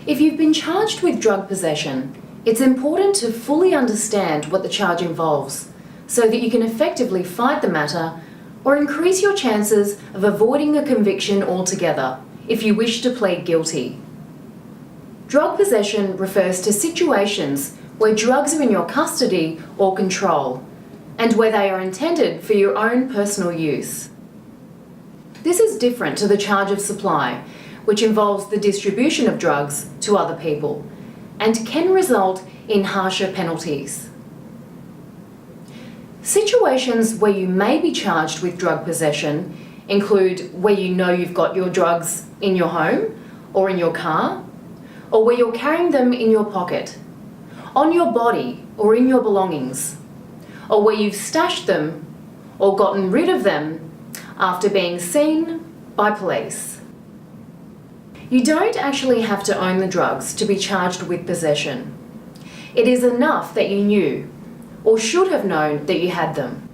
If you've been charged with drug possession, it's important to fully understand what the charge involves so that you can effectively fight the matter or increase your chances of avoiding a conviction altogether if you wish to plead guilty. Drug possession refers to situations where drugs are in your custody or control, and where they are intended for your own personal use. This is different to the charge of supply, which involves the distribution of drugs to other people, and can result in harsher penalties. Situations where you may be charged with drug possession include where you know you've got your drugs in your home or in your car, or where you're carrying them in your pocket, on your body or in your belongings, or where you've stashed them or gotten rid of them after being seen by police. You don't actually have to own the drugs to be charged with possession. It is enough that you knew or should have known that you had them.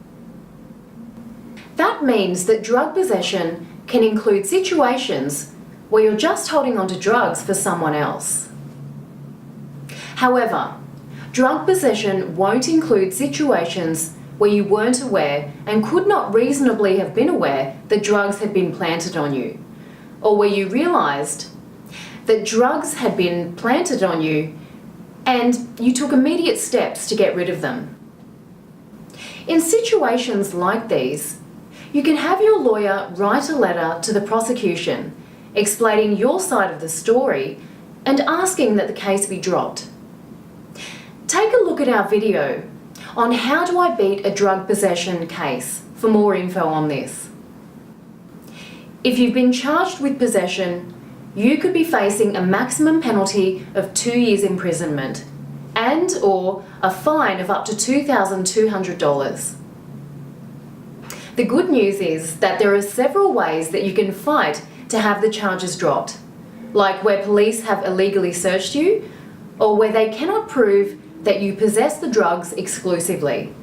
That means that drug possession can include situations where you're just holding onto drugs for someone else. However, drug possession won't include situations where you weren't aware and could not reasonably have been aware that drugs had been planted on you, or where you realised that drugs had been planted on you and you took immediate steps to get rid of them. In situations like these, you can have your lawyer write a letter to the prosecution explaining your side of the story and asking that the case be dropped. Take a look at our video on how do I beat a drug possession case for more info on this. If you've been charged with possession, you could be facing a maximum penalty of 2 years imprisonment and/or a fine of up to $2,200. The good news is that there are several ways that you can fight to have the charges dropped, like where police have illegally searched you or where they cannot prove that you possess the drugs exclusively.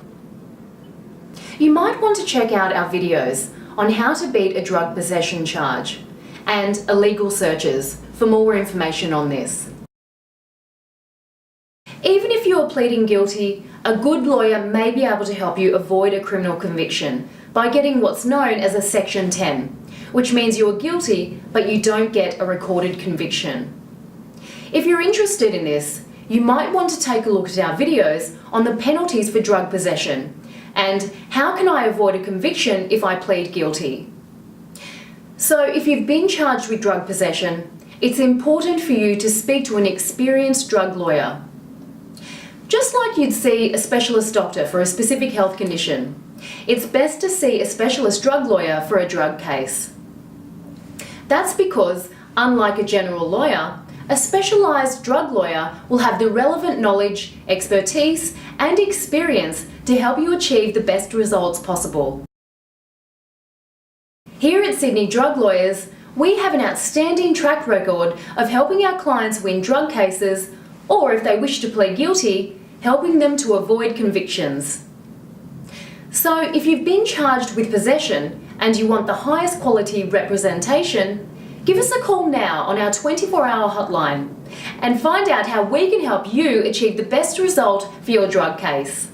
You might want to check out our videos on how to beat a drug possession charge and illegal searches for more information on this. Even if you're pleading guilty, a good lawyer may be able to help you avoid a criminal conviction by getting what's known as a Section 10, which means you're guilty but you don't get a recorded conviction. If you're interested in this, you might want to take a look at our videos on the penalties for drug possession and how can I avoid a conviction if I plead guilty. So if you've been charged with drug possession, it's important for you to speak to an experienced drug lawyer. Just like you'd see a specialist doctor for a specific health condition, it's best to see a specialist drug lawyer for a drug case. That's because, unlike a general lawyer, a specialised drug lawyer will have the relevant knowledge, expertise and experience to help you achieve the best results possible. Here at Sydney Drug Lawyers, we have an outstanding track record of helping our clients win drug cases, or if they wish to plead guilty, helping them to avoid convictions. So if you've been charged with possession and you want the highest quality representation, give us a call now on our 24-hour hotline and find out how we can help you achieve the best result for your drug case.